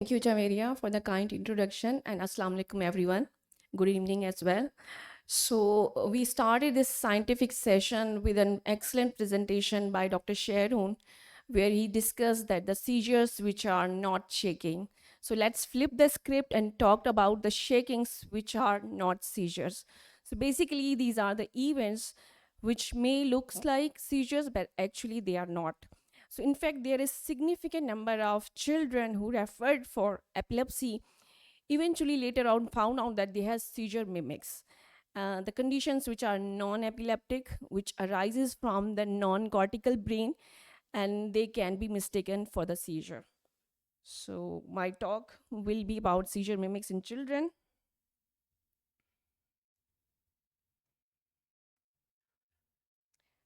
Thank you, Javeria, for the kind introduction, and Assalamu alaikum, everyone. Good evening as well. We started this scientific session with an excellent presentation by Dr. Sharon, where he discussed that the seizures which are not shaking. So let's flip the script and talk about the shakings which are not seizures. So basically, these are the events which may looks like seizures, but actually they are not. So in fact, there is significant number of children who referred for epilepsy eventually later on found out that they have seizure mimics. The conditions which are non-epileptic, which arises from the non-cortical brain, and they can be mistaken for the seizure. So my talk will be about seizure mimics in children.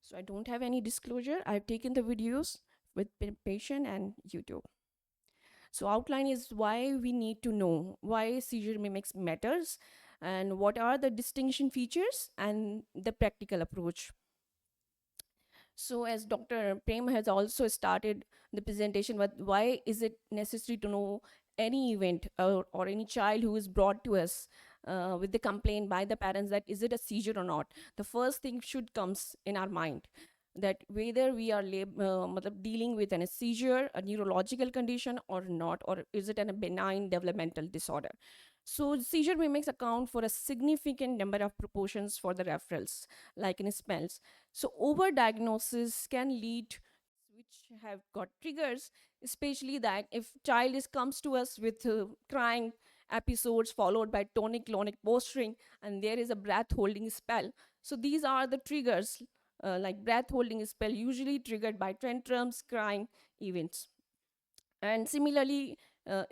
So I don't have any disclosure. I've taken the videos with patient and YouTube. So outline is why we need to know why seizure mimics matters and what are the distinction features and the practical approach. So as Dr. Prem has also started the presentation with why is it necessary to know any event or any child who is brought to us with the complaint by the parents that is it a seizure or not, the first thing should comes in our mind that whether we are dealing with a seizure, a neurological condition or not, or is it a benign developmental disorder. So seizure mimics account for a significant number of proportions for the referrals, like in spells. So overdiagnosis can lead which have got triggers, especially that if child is comes to us with crying episodes followed by tonic clonic posturing and there is a breath holding spell. So these are the triggers, like breath holding spell usually triggered by tantrums, crying events. And similarly,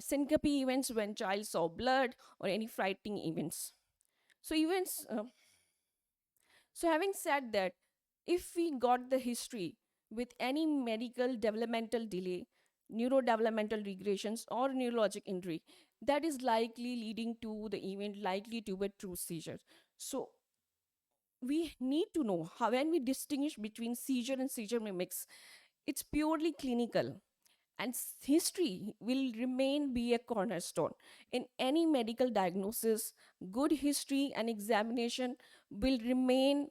syncope events when child saw blood or any frightening events. So events so, having said that, if we got the history with any medical developmental delay, neurodevelopmental regressions, or neurologic injury, that is likely leading to the event likely to be a true seizure. So, we need to know how when we distinguish between seizure and seizure mimics, it's purely clinical and history will remain be a cornerstone in any medical diagnosis. Good history and examination will remain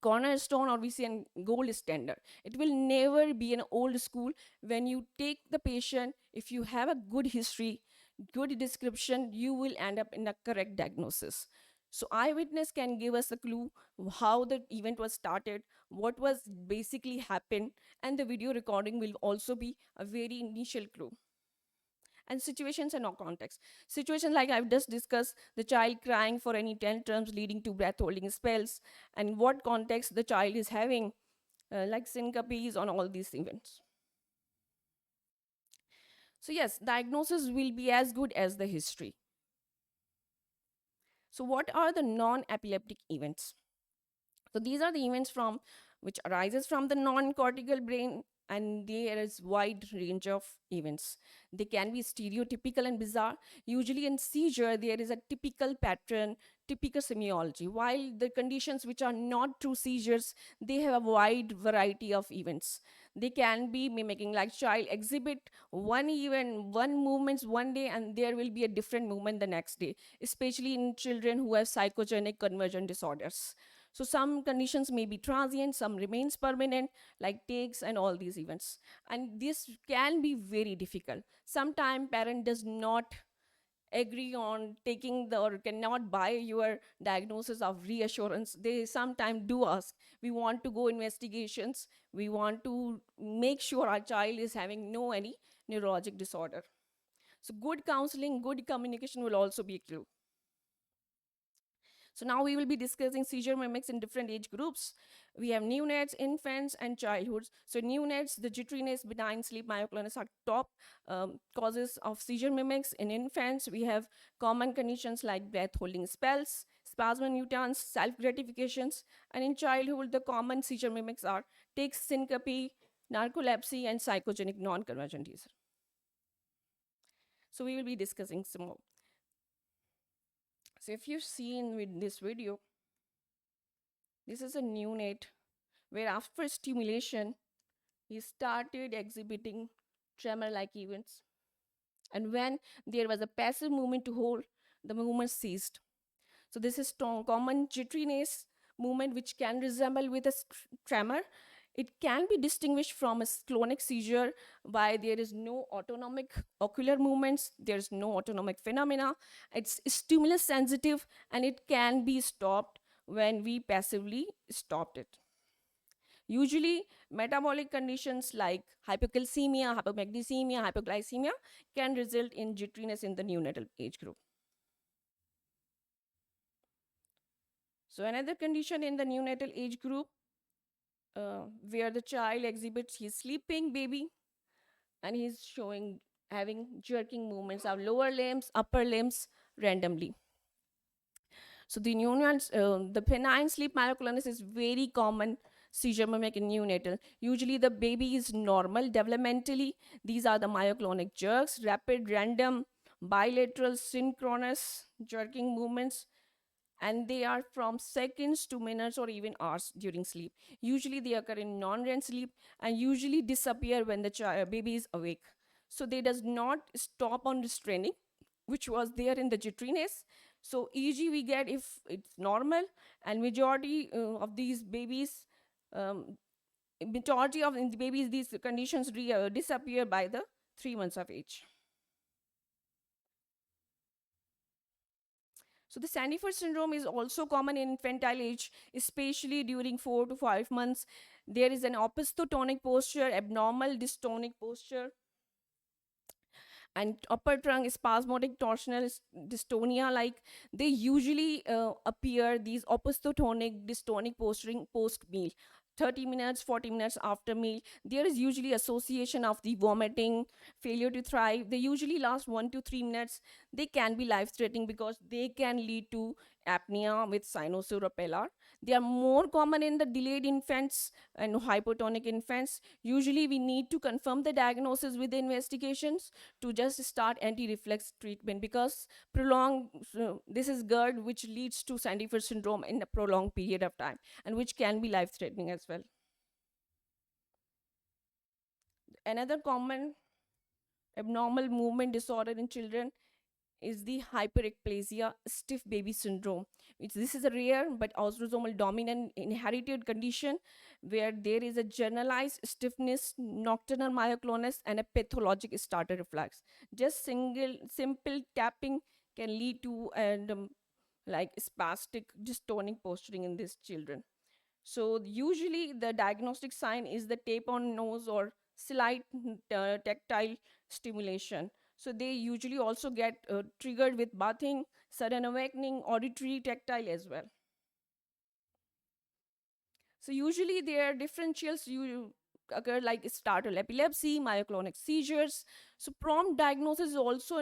cornerstone, or we say an gold standard. It will never be an old school. When you take the patient, if you have a good history, good description, you will end up in a correct diagnosis. So eyewitness can give us a clue how the event was started, what was basically happened, and the video recording will also be a very initial clue. And situations and no context. Situations like I've just discussed, the child crying for any tantrums leading to breath holding spells, and what context the child is having, like syncopes on all these events. So, yes, diagnosis will be as good as the history. So, what are the non epileptic events? So these are the events from which arises from the non-cortical brain, and there is wide range of events. They can be stereotypical and bizarre. Usually in seizure, there is a typical pattern, typical semiology. While the conditions which are not true seizures, they have a wide variety of events. They can be mimicking, like child exhibit one event, one movements one day, and there will be a different movement the next day, especially in children who have psychogenic conversion disorders. So some conditions may be transient, some remains permanent, like tics and all these events. And this can be very difficult. Sometimes parent does not agree on taking the or cannot buy your diagnosis of reassurance. They sometimes do ask, we want to go investigations, we want to make sure our child is having no any neurologic disorder. So good counseling, good communication will also be a clue. So now we will be discussing seizure mimics in different age groups. We have neonates, infants, and childhoods. So neonates, the jitteriness, benign sleep myoclonus are top causes of seizure mimics. In infants, we have common conditions like breath holding spells, spasm utans, self-gratifications. And in childhood, the common seizure mimics are tics, syncope, narcolepsy, and psychogenic non-convergent disorder. So we will be discussing some more. So if you've seen with this video, this is a neonate where after stimulation, he started exhibiting tremor like events. And when there was a passive movement to hold, the movement ceased. So this is strong, common jitteriness movement which can resemble with a tremor. It can be distinguished from a clonic seizure by there is no autonomic ocular movements, there is no autonomic phenomena. It's stimulus sensitive and it can be stopped when we passively stopped it. Usually, metabolic conditions like hypocalcemia, hypomagnesemia, hypoglycemia can result in jitteriness in the neonatal age group. So, another condition in the neonatal age group where the child exhibits his sleeping baby and he's showing having jerking movements of lower limbs, upper limbs randomly. So the penile sleep myoclonus is very common seizure mimic in neonatal. Usually the baby is normal developmentally. These are the myoclonic jerks, rapid, random, bilateral, synchronous jerking movements, and they are from seconds to minutes or even hours during sleep. Usually they occur in non-REM sleep and usually disappear when the baby is awake. So they does not stop on restraining, which was there in the jitteriness. So EG we get if it's normal, and majority of these babies, um, majority of the babies, these conditions disappear by the 3 months of age. So the Sandifer syndrome is also common in infantile age, especially during 4 to 5 months. There is an opistotonic posture, abnormal dystonic posture, and upper trunk spasmodic torsional dystonia. Like they usually appear these opistotonic dystonic posturing post meal. 30 minutes 40 minutes after meal there is usually association of the vomiting, failure to thrive. They usually last 1 to 3 minutes. They can be life threatening because they can lead to apnea with cyanosural pellar. They are more common in the delayed infants and hypotonic infants. Usually we need to confirm the diagnosis with the investigations to just start anti-reflex treatment because prolonged this is GERD which leads to Sandifer syndrome in a prolonged period of time and which can be life threatening as well. Another common abnormal movement disorder in children is the hyperekplasia stiff baby syndrome. This is a rare but autosomal dominant inherited condition where there is a generalized stiffness, nocturnal myoclonus, and a pathologic starter reflex. Just simple tapping can lead to like spastic dystonic posturing in these children. So usually the diagnostic sign is the tape on nose or slight tactile stimulation. So they usually also get triggered with bathing, sudden awakening, auditory, tactile as well. So usually their differentials you occur like startle epilepsy, myoclonic seizures. So prompt diagnosis is also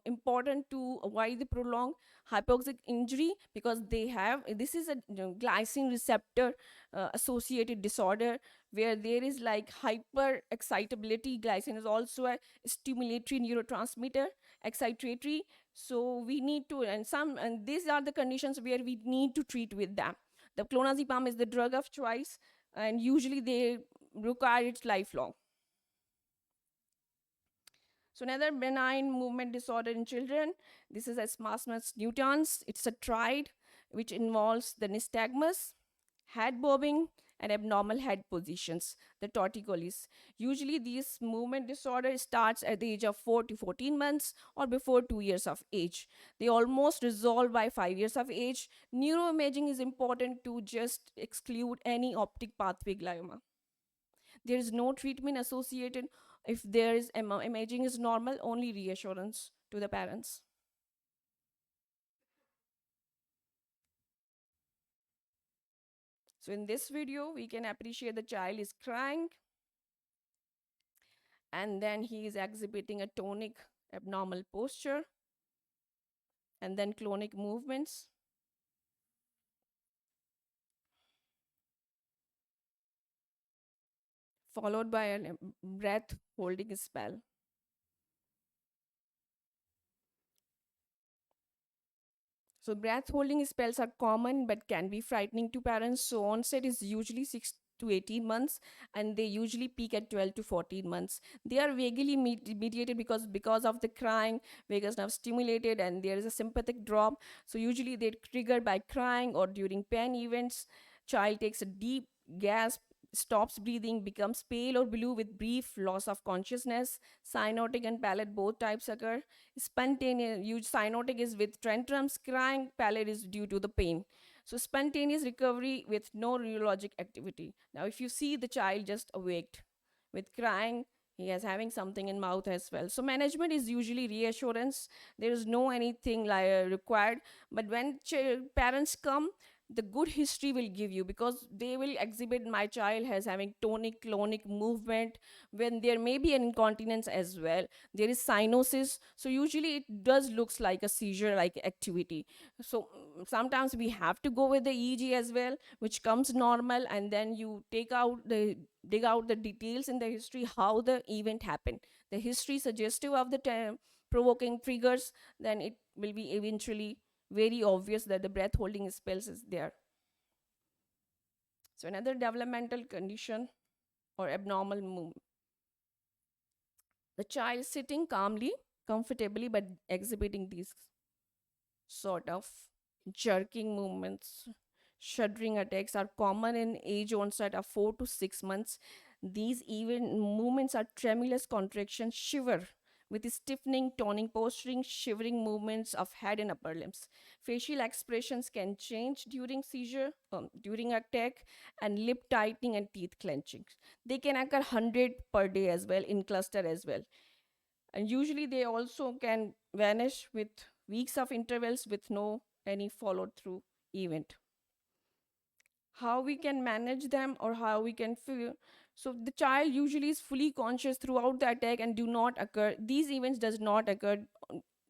important to avoid the prolonged hypoxic injury because they have this is a glycine receptor associated disorder where there is like hyper excitability. Glycine is also a stimulatory neurotransmitter, excitatory. So we need to and these are the conditions where we need to treat with them. The clonazepam is the drug of choice, and usually they require it lifelong. So another benign movement disorder in children, this is a spasmus nutans. It's a triad which involves the nystagmus, head bobbing, and abnormal head positions, the torticollis. Usually these movement disorder starts at the age of 4 to 14 months or before 2 years of age. They almost resolve by 5 years of age. Neuroimaging is important to just exclude any optic pathway glioma. There is no treatment associated. If there is imaging is normal, only reassurance to the parents. So in this video, we can appreciate the child is crying and then he is exhibiting a tonic abnormal posture and then clonic movements followed by a breath holding spell. So breath holding spells are common but can be frightening to parents. So onset is usually to 18 months, and they usually peak at 12 to 14 months. They are vaguely mediated because of the crying, vagus nerve stimulated, and there is a sympathetic drop. So usually they're triggered by crying or during pain events. Child takes a deep gasp, stops breathing, becomes pale or blue with brief loss of consciousness. Cyanotic and pallid both types occur. Spontaneous, cyanotic is with tantrums, crying, pallid is due to the pain. So spontaneous recovery with no neurologic activity. Now, if you see the child just awaked with crying, he is having something in mouth as well. So management is usually reassurance. There is no anything like required. But when parents come, the good history will give you, because they will exhibit my child has having tonic clonic movement, when there may be an incontinence as well, there is cyanosis, so usually it does looks like a seizure like activity. So sometimes we have to go with the EEG as well, which comes normal, and then you dig out the details in the history how the event happened. The history suggestive of the provoking triggers, then it will be eventually very obvious that the breath holding spells is there. So another developmental condition or abnormal movement. The child sitting calmly, comfortably, but exhibiting these sort of jerking movements. Shuddering attacks are common in age onset of 4 to 6 months. These even movements are tremulous contraction, shiver, with stiffening, toning, posturing, shivering movements of head and upper limbs. Facial expressions can change during seizure, during attack, and lip tightening and teeth clenching. They can occur 100 per day as well, in cluster as well. And usually they also can vanish with weeks of intervals with no any followed through event. How we can manage them or how we can feel. So the child usually is fully conscious throughout the attack and do not occur, these events does not occur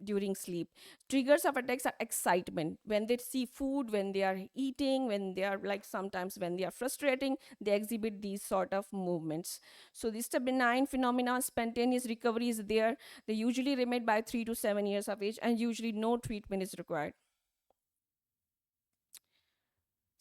during sleep. Triggers of attacks are excitement, when they see food, when they are eating, when they are like sometimes when they are frustrating, they exhibit these sort of movements. So this is a benign phenomena. Spontaneous recovery is there. They usually remit by 3 to 7 years of age, and usually no treatment is required.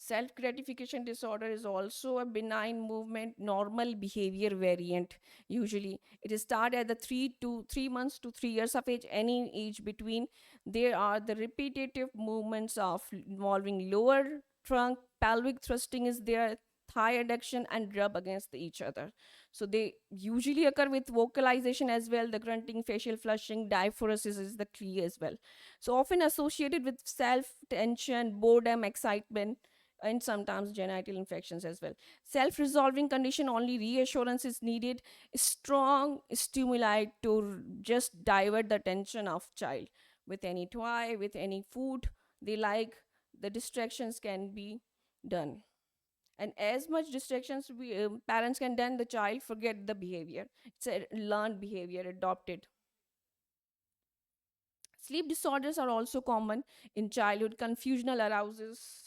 Self gratification disorder is also a benign movement, normal behavior variant. Usually, it starts at the 3 months to 3 years of age, any age between. There are the repetitive movements of involving lower trunk, pelvic thrusting is there, thigh adduction, and rub against each other. So they usually occur with vocalization as well. The grunting, facial flushing, diaphoresis is the key as well. So often associated with self tension, boredom, excitement, and sometimes genital infections as well. Self resolving condition, only reassurance is needed, strong stimuli to just divert the attention of child with any toy, with any food they like. The distractions can be done. And as much distractions parents can done, the child forget the behavior. It's a learned behavior, adopted. Sleep disorders are also common in childhood. Confusional arouses,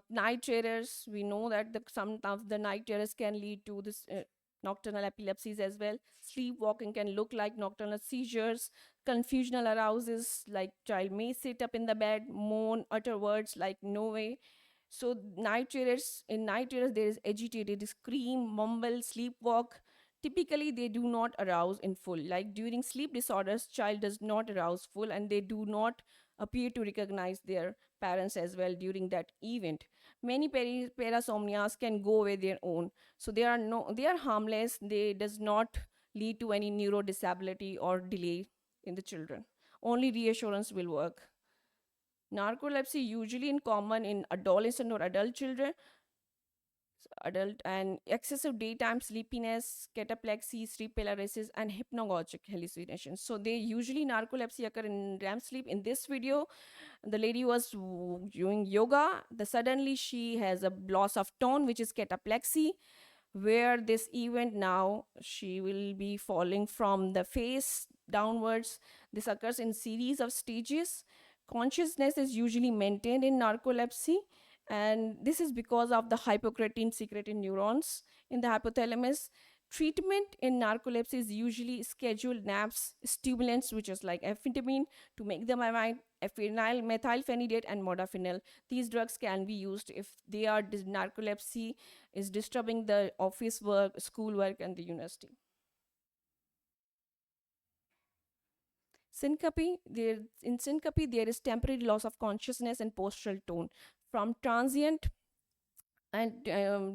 night terrors, we know that sometimes the night terrors can lead to this nocturnal epilepsies as well. Sleepwalking can look like nocturnal seizures. Confusional arouses, like child may sit up in the bed, moan, utter words like no way. So night terrors, in night terrors there is agitated scream, mumble, sleepwalk. Typically they do not arouse in full. Like during sleep disorders, child does not arouse full, and they do not appear to recognize their parents as well during that event. Many parasomnias can go away their own. So they are harmless. They does not lead to any neuro disability or delay in the children. Only reassurance will work. Narcolepsy usually in common in adolescent or adult children, adult, and excessive daytime sleepiness, cataplexy, sleep paralysis, and hypnagogic hallucinations. So they usually narcolepsy occur in REM sleep. In this video, the lady was doing yoga. Suddenly she has a loss of tone, which is cataplexy, where this event now she will be falling from the face downwards. This occurs in series of stages. Consciousness is usually maintained in narcolepsy, and this is because of the hypocretin secretin neurons in the hypothalamus. Treatment in narcolepsy is usually scheduled naps, stimulants, which is like amphetamine to make them amine, phenyl, methylphenidate, and modafinil. These drugs can be used if they are narcolepsy is disturbing the office work, school work, and the university. Syncope, there is temporary loss of consciousness and postural tone from transient and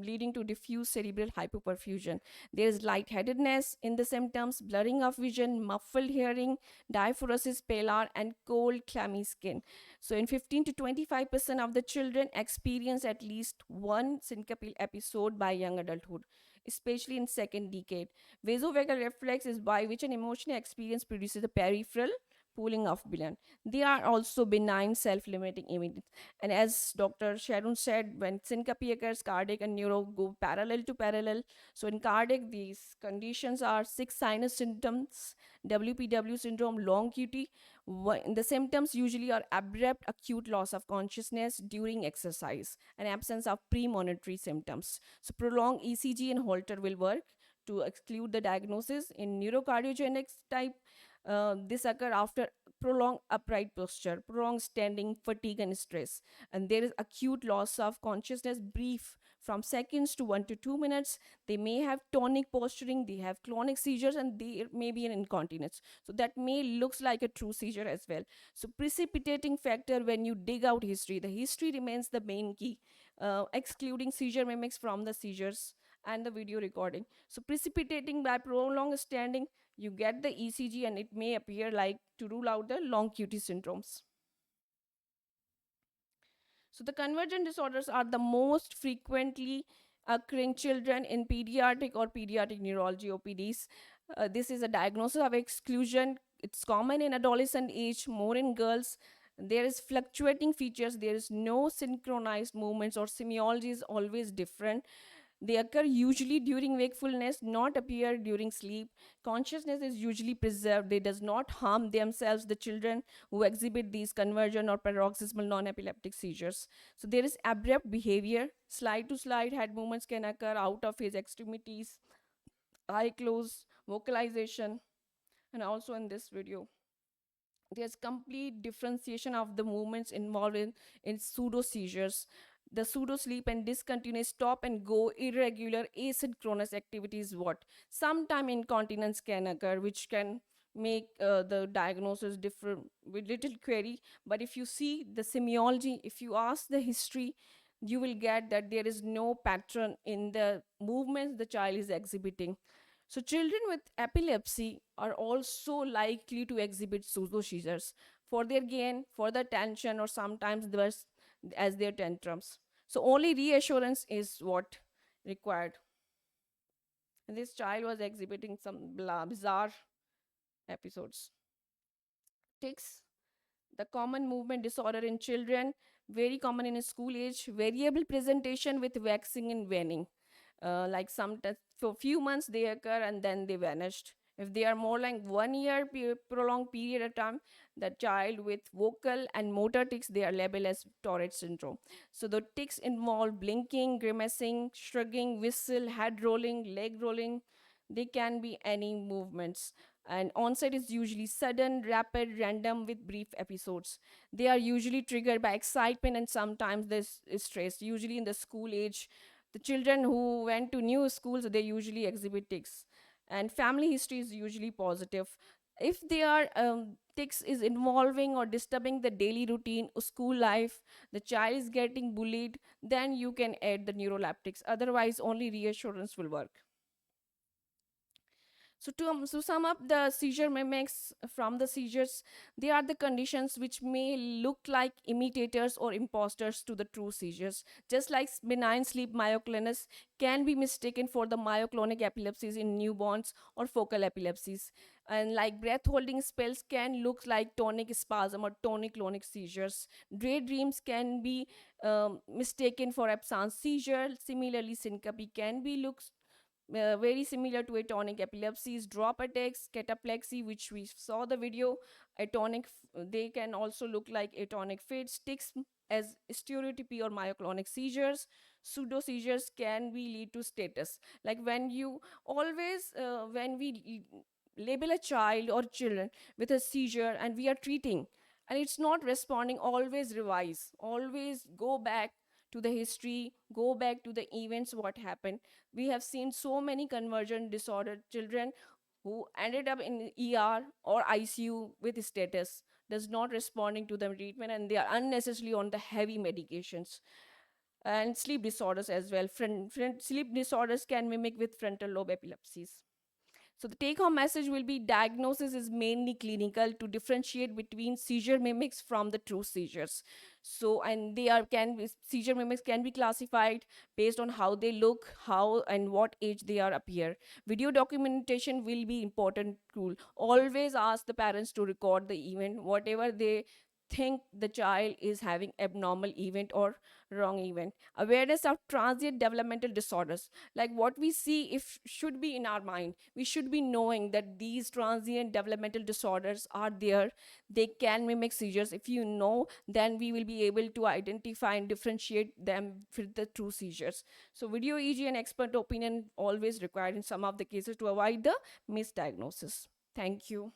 leading to diffuse cerebral hypoperfusion. There is lightheadedness in the symptoms, blurring of vision, muffled hearing, diaphoresis, pallor, and cold, clammy skin. So, in 15 to 25% of the children experience at least one syncope episode by young adulthood, especially in second decade. Vasovagal reflex is by which an emotional experience produces a peripheral pooling of billion. They are also benign self-limiting images. And as Dr. Sharon said, when syncope occurs, cardiac and neuro go parallel to parallel. So in cardiac, these conditions are six sinus symptoms, WPW syndrome, long QT. The symptoms usually are abrupt acute loss of consciousness during exercise and absence of premonitory symptoms. So prolonged ECG and Holter will work to exclude the diagnosis. In neurocardiogenic type, this occur after prolonged upright posture, prolonged standing, fatigue, and stress. And there is acute loss of consciousness, brief from seconds to 1 to 2 minutes. They may have tonic posturing, they have clonic seizures, and there may be an incontinence. So that may looks like a true seizure as well. So precipitating factor when you dig out history, the history remains the main key, excluding seizure mimics from the seizures and the video recording. So precipitating by prolonged standing, you get the ECG and it may appear like to rule out the long QT syndromes. So the convergent disorders are the most frequently occurring children in pediatric or pediatric neurology OPDs. This is a diagnosis of exclusion. It's common in adolescent age, more in girls. There is fluctuating features. There is no synchronized movements or semiology is always different. They occur usually during wakefulness, not appear during sleep. Consciousness is usually preserved. They does not harm themselves, the children who exhibit these conversion or paroxysmal non-epileptic seizures. So there is abrupt behavior. Slide to slide head movements can occur out of his extremities, eye close, vocalization, and also in this video there's complete differentiation of the movements involved in pseudo seizures. The pseudo sleep and discontinuous stop and go irregular asynchronous activities what sometime incontinence can occur, which can make the diagnosis different with little query. But if you see the semiology, if you ask the history, you will get that there is no pattern in the movements the child is exhibiting. So, children with epilepsy are also likely to exhibit pseudo seizures for their gain, for the tension, or sometimes as their tantrums. So, only reassurance is what required. And this child was exhibiting some bizarre episodes. Tics, the common movement disorder in children, very common in school age, variable presentation with waxing and waning. Like for few months they occur and then they vanished. If they are more like 1 year prolonged period of time, the child with vocal and motor tics, they are labeled as Tourette syndrome. So the tics involve blinking, grimacing, shrugging, whistle, head rolling, leg rolling. They can be any movements. And onset is usually sudden, rapid, random with brief episodes. They are usually triggered by excitement and sometimes this is stress. Usually in the school age, the children who went to new schools, they usually exhibit tics. And family history is usually positive. If they are tics is involving or disturbing the daily routine, school life, the child is getting bullied, then you can add the neuroleptics. Otherwise, only reassurance will work. So to sum up the seizure mimics from the seizures, they are the conditions which may look like imitators or imposters to the true seizures. Just like benign sleep myoclonus can be mistaken for the myoclonic epilepsies in newborns or focal epilepsies. And like breath holding spells can look like tonic spasm or tonic clonic seizures. Daydreams can be mistaken for absence seizure. Similarly, syncope can be looks very similar to atonic epilepsies, drop attacks, cataplexy, which we saw the video. They can also look like atonic fits, tics as stereotypy or myoclonic seizures. pseudo seizures can be lead to status. Like when you always, when we label a child or children with a seizure and we are treating and it's not responding, always revise, always go back to the history, go back to the events, what happened. We have seen so many conversion disordered children who ended up in ER or ICU with status, does not responding to the treatment, and they are unnecessarily on the heavy medications. And sleep disorders as well. Sleep disorders can mimic with frontal lobe epilepsies. So the take home message will be diagnosis is mainly clinical to differentiate between seizure mimics from the true seizures. So and they are can be, seizure mimics can be classified based on how they look, how and what age they are appear. Video documentation will be important tool. Always ask the parents to record the event, whatever they think the child is having abnormal event or wrong event. Awareness of transient developmental disorders, like what we see if should be in our mind, we should be knowing that these transient developmental disorders are there, they can mimic seizures. If you know, then we will be able to identify and differentiate them with the true seizures. So video EG and expert opinion always required in some of the cases to avoid the misdiagnosis. Thank you.